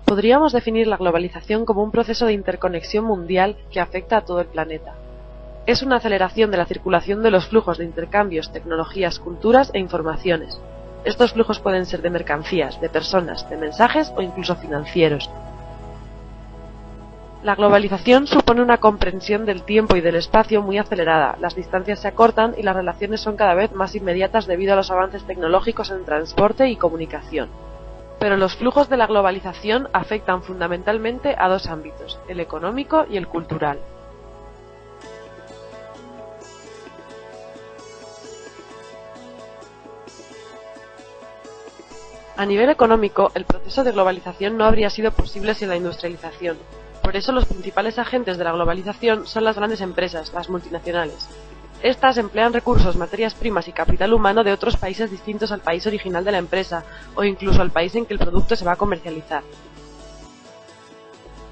Podríamos definir la globalización como un proceso de interconexión mundial que afecta a todo el planeta. Es una aceleración de la circulación de los flujos de intercambios, tecnologías, culturas e informaciones. Estos flujos pueden ser de mercancías, de personas, de mensajes o incluso financieros. La globalización supone una comprensión del tiempo y del espacio muy acelerada, las distancias se acortan y las relaciones son cada vez más inmediatas debido a los avances tecnológicos en transporte y comunicación. Pero los flujos de la globalización afectan fundamentalmente a dos ámbitos, el económico y el cultural. A nivel económico, el proceso de globalización no habría sido posible sin la industrialización. Por eso los principales agentes de la globalización son las grandes empresas, las multinacionales. Estas emplean recursos, materias primas y capital humano de otros países distintos al país original de la empresa, o incluso al país en que el producto se va a comercializar.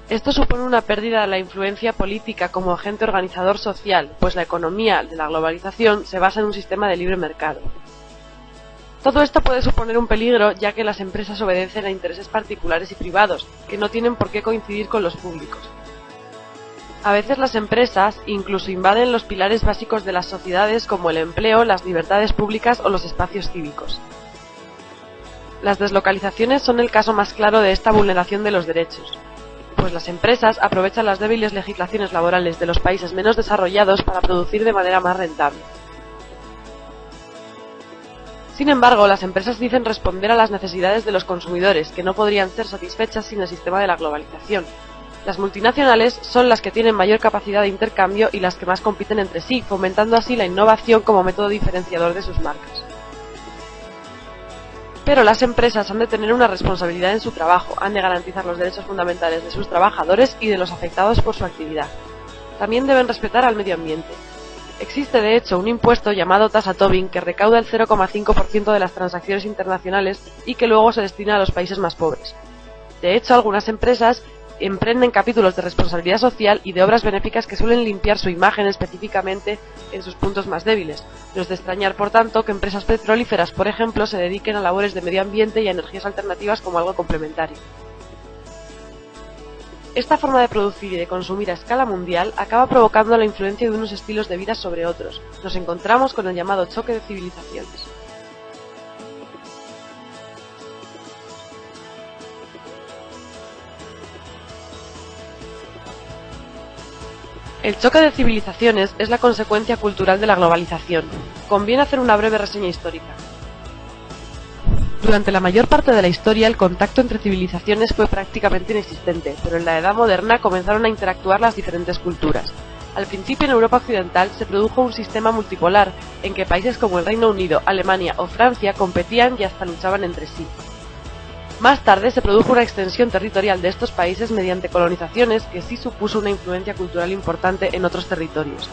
Esto supone una pérdida de la influencia política como agente organizador social, pues la economía de la globalización se basa en un sistema de libre mercado. Todo esto puede suponer un peligro, ya que las empresas obedecen a intereses particulares y privados, que no tienen por qué coincidir con los públicos. A veces las empresas incluso invaden los pilares básicos de las sociedades como el empleo, las libertades públicas o los espacios cívicos. Las deslocalizaciones son el caso más claro de esta vulneración de los derechos, pues las empresas aprovechan las débiles legislaciones laborales de los países menos desarrollados para producir de manera más rentable. Sin embargo, las empresas dicen responder a las necesidades de los consumidores, que no podrían ser satisfechas sin el sistema de la globalización. Las multinacionales son las que tienen mayor capacidad de intercambio y las que más compiten entre sí, fomentando así la innovación como método diferenciador de sus marcas. Pero las empresas han de tener una responsabilidad en su trabajo, han de garantizar los derechos fundamentales de sus trabajadores y de los afectados por su actividad. También deben respetar al medio ambiente. Existe de hecho un impuesto llamado tasa Tobin que recauda el 0,5% de las transacciones internacionales y que luego se destina a los países más pobres. De hecho, algunas empresas emprenden capítulos de responsabilidad social y de obras benéficas que suelen limpiar su imagen específicamente en sus puntos más débiles. No es de extrañar, por tanto, que empresas petrolíferas, por ejemplo, se dediquen a labores de medio ambiente y a energías alternativas como algo complementario. Esta forma de producir y de consumir a escala mundial acaba provocando la influencia de unos estilos de vida sobre otros. Nos encontramos con el llamado choque de civilizaciones. El choque de civilizaciones es la consecuencia cultural de la globalización. Conviene hacer una breve reseña histórica. Durante la mayor parte de la historia, el contacto entre civilizaciones fue prácticamente inexistente, pero en la Edad Moderna comenzaron a interactuar las diferentes culturas. Al principio, en Europa Occidental, se produjo un sistema multipolar, en que países como el Reino Unido, Alemania o Francia competían y hasta luchaban entre sí. Más tarde se produjo una extensión territorial de estos países mediante colonizaciones que sí supuso una influencia cultural importante en otros territorios.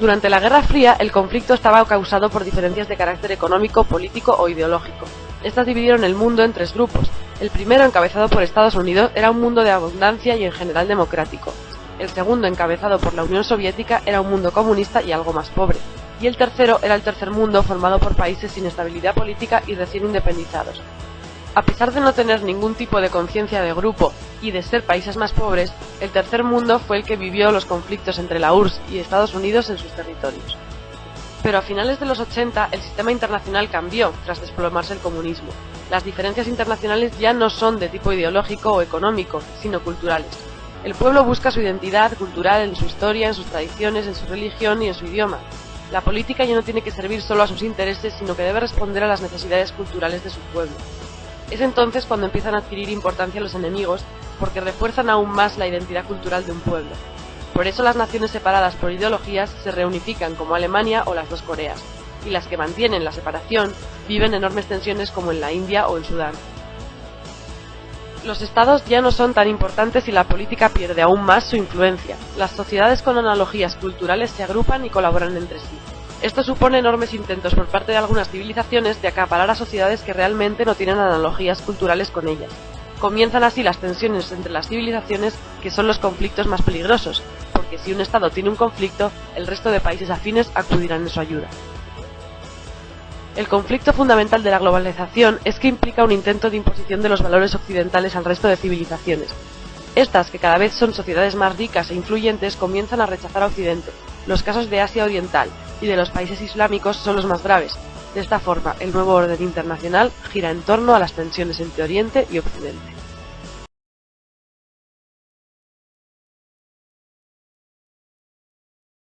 Durante la Guerra Fría, el conflicto estaba causado por diferencias de carácter económico, político o ideológico. Estas dividieron el mundo en tres grupos. El primero, encabezado por Estados Unidos, era un mundo de abundancia y en general democrático. El segundo, encabezado por la Unión Soviética, era un mundo comunista y algo más pobre. Y el tercero era el tercer mundo, formado por países sin estabilidad política y recién independizados. A pesar de no tener ningún tipo de conciencia de grupo y de ser países más pobres, el tercer mundo fue el que vivió los conflictos entre la URSS y Estados Unidos en sus territorios. Pero a finales de los 80 el sistema internacional cambió tras desplomarse el comunismo. Las diferencias internacionales ya no son de tipo ideológico o económico, sino culturales. El pueblo busca su identidad cultural en su historia, en sus tradiciones, en su religión y en su idioma. La política ya no tiene que servir solo a sus intereses, sino que debe responder a las necesidades culturales de su pueblo. Es entonces cuando empiezan a adquirir importancia los enemigos, porque refuerzan aún más la identidad cultural de un pueblo. Por eso las naciones separadas por ideologías se reunifican como Alemania o las dos Coreas, y las que mantienen la separación viven enormes tensiones como en la India o en Sudán. Los estados ya no son tan importantes y la política pierde aún más su influencia. Las sociedades con analogías culturales se agrupan y colaboran entre sí. Esto supone enormes intentos por parte de algunas civilizaciones de acaparar a sociedades que realmente no tienen analogías culturales con ellas. Comienzan así las tensiones entre las civilizaciones, que son los conflictos más peligrosos, porque si un estado tiene un conflicto, el resto de países afines acudirán en su ayuda. El conflicto fundamental de la globalización es que implica un intento de imposición de los valores occidentales al resto de civilizaciones. Estas, que cada vez son sociedades más ricas e influyentes, comienzan a rechazar a Occidente. Los casos de Asia Oriental y de los países islámicos son los más graves. De esta forma, el nuevo orden internacional gira en torno a las tensiones entre Oriente y Occidente.